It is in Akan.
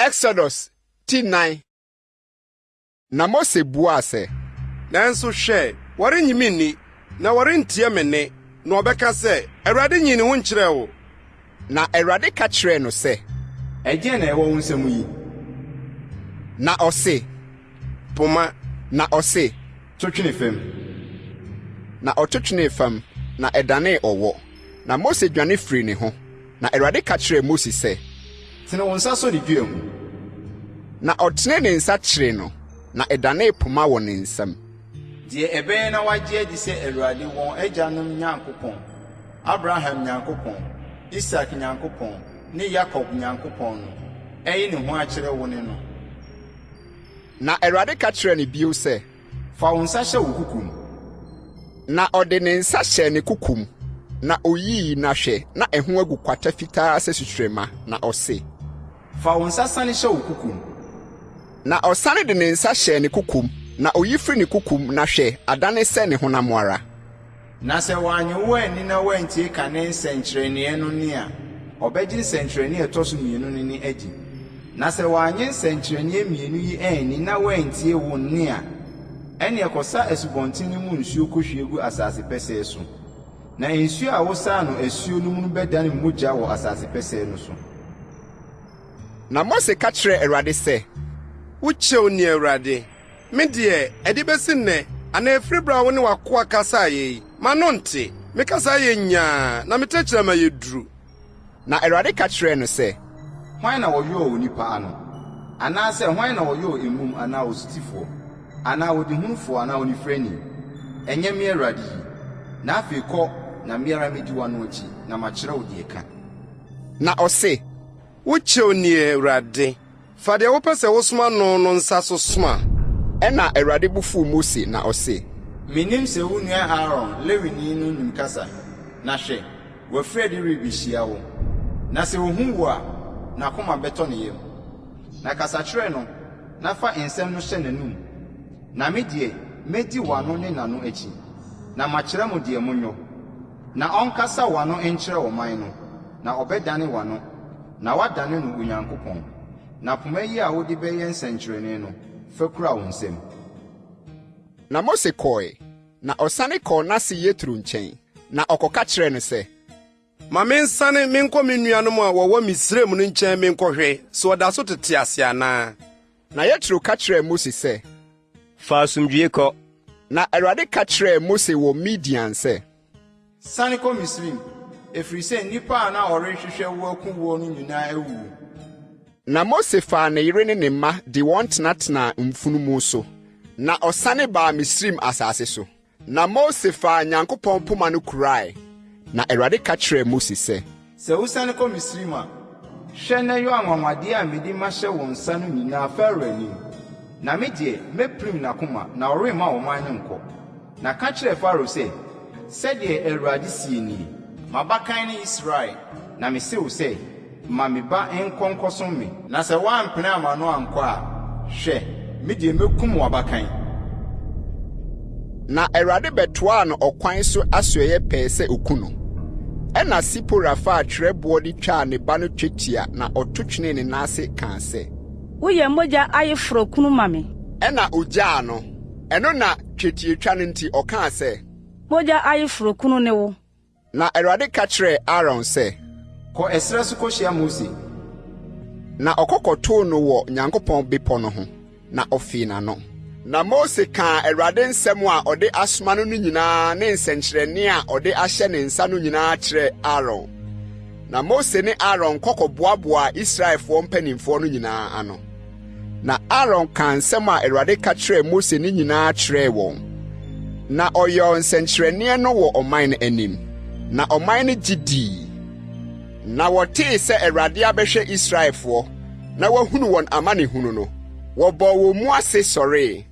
Exodus 9. Na Mose bua se, nanso hwɛ wɔre nyimi ni na wɔre ntie me ne na ɔbɛka sɛ Awurade nyini wo nkyerɛ wo. Na Awurade ka kyerɛ no sɛ, ɛgye na ɛwɔ wo nsɛm yi. Na ɔse, Poma. Na ɔse, to twene fam. Na ɔtotwene fam, na ɛdane ɔwɔ. Na Mose dwane firi ne ho. Na Awurade ka kyerɛ Mose sɛ, tene wo nsa so ne dua mu. Na ɔtene ne nsa kyerɛ no, na ɛdane poma wɔ ne nsam. Deɛ ɛbɛyɛ na wagye adi sɛ Awurade wɔn agyanom Nyankopɔn, Abraham Nyankopɔn, Isak Nyankopɔn, ne Yakob Nyankopɔn no, ɛyi ne ho akyerɛ wo ne no. Na Awurade ka kyerɛ ne bio sɛ, fa wo nsa hyɛ wo kukum. Na ɔde ne nsa hyɛ ne kukum, na oyii na hwɛ, na ɛho agu kwata fitaa sɛ sutrema, na ɔse, fa wo nsa sane hyɛ wo kukum. Na ɔsane de ne nsa hyɛ ne kukum, na oyi firi ne kukum na hwɛ, adane sɛ ne honam ara. Na sɛ wanye wo ani na wantie ka ne nsɛnkyerɛnneɛ no ni a, ɔbɛgye nsɛnkyerɛnneɛ ɛtɔ so mmienu no ni adi. Na sɛ wanye nsɛnkyerɛnneɛ mmienu yi ani na wantie wo ni a, ɛne ɛkɔsa asubɔnten no mu nsuo kɔhwie gu asase pɛsɛɛ so. Na nsuo a wosaa no asuo no mu no bɛdane mogya wɔ asase pɛsɛɛ no so. Na Mose ka kyerɛ Awurade sɛ, Wokyɛw ni Awurade. Me deɛ ɛde bɛsi nnɛ ana efiri bra wo ne wakoa kasa yi. Ma no nte. Me kasa yɛ nyaa na me tɛkyerɛma yɛ duru. Na Awurade ka kyerɛ no sɛ, hwan na wɔyɔɔ wo nipa ano? Anaasɛ hwan na wɔyɔɔ emum anaa osutifoɔ? Anaa ɔdehunufoɔ anaa onifirani? Ɛnyɛ me Awurade yi. Na afei kɔ na meara medi w'ano akyi na makyerɛ wo deɛ ka. Na ɔse, Wokyɛw ni Awurade. Fa deɛ wopɛ sɛ wosoma no nsa so soma. ɛna Awurade bufu Mose na ɔse, Minim sɛ wo nua Aaron Lewini no nim kasa. Na hwɛ, wafiri de rebehyia wo. Na sɛ ohu wo a, n'akoma bɛtɔ ne yam. Na kasa kyerɛ no, na fa nsɛm no hyɛ n'anum. Na me deɛ, medi w'ano ne n'ano akyi. Na makyerɛ mo deɛ monyɔ. Na ɔnkasa w'ano nkyerɛ ɔman no. Na ɔbɛdane w'ano. Na wadane no Onyankopɔn. Na poma yi a wode bɛyɛ nsɛnkyerɛnne no, fa kura wo nsɛm. Na Mose kɔe, na ɔsane kɔɔ n'ase Yetro nkyɛn, na ɔkɔka kyerɛ no sɛ, Ma mensane menkɔ me nuanom a wɔwɔ Misraim no nkyɛn menkɔhwɛ sɛ ɔda so tete ase anaa. Na Yetro ka kyerɛ Mose sɛ, fa asomdwie kɔ. Na Awurade ka kyerɛ Mose wɔ Midian sɛ, Sane kɔ Misraim, ɛfiri sɛ nnipa a na ɔrehwehwɛ wo akum wo no nyinaa awuwu. Na Mose faa ne yere ne ne mma de wɔn tenatenaa mfunumu so, na ɔsane baa Misraim asase so. Na Mose faa Nyankopɔn poma no kurae. Na Awurade ka kyerɛɛ Mose sɛ, Sɛ wosane kɔ Misraim a, hwɛ na yɛ anwanwadeɛ a mede mahyɛ wo nsa no nyinaa Farao anim. Na me deɛ mɛpirim n'akoma na ɔremma ɔman no nkɔ. Na ka kyerɛ Farao sɛ, sɛdeɛ Awurade sie nie, m'abakan ne Israel, na mese wo sɛ, ma me ba nkɔnkɔsom me. Na sɛ woampene ama no ankɔ a, hwɛ, me deɛ mɛkum w'abakan. Na Awurade bɛtoaa no ɔkwan so asoɛyɛ pɛɛ sɛ oku no. Ɛna Sipora faa twerɛboɔ de twaa ne ba no twetia na ɔto twenee ne nan ase kaa sɛ, woyɛ mogya ayeforo kunu ma me. Ɛna ogyaa no. Ɛno na twetietwa no nti ɔkaa sɛ, Mogya ayeforo kunu ne wo. Na Awurade ka kyerɛɛ Aaron sɛ, Kɔ ɛserɛ so kɔhyia Mose. Na ɔkɔkɔtoo no wɔ Nyankopɔn bepɔ no ho, na ɔfii n'ano. Na Mose kaa Awurade nsɛm a ɔde asoma no nyinaa ne nsɛnkyerɛnne a ɔde ahyɛ ne nsa no nyinaa kyerɛɛ Aaron. Na Mose ne Aaron kɔkɔboaboaa Israelfoɔ mpanimfoɔ no nyinaa ano. Na Aaron kaa nsɛm a Awurade ka kyerɛɛ Mose no nyinaa kyerɛɛ wɔn. Na ɔyɛɛ nsɛnkyerɛnne no wɔ ɔman no anim. Na ɔman no gye dii. Na wɔtee sɛ Awurade abɛhwɛ Israelfoɔ, na wahunu wɔn amanehunu no. Wɔbɔɔ wɔn mu ase sɔree.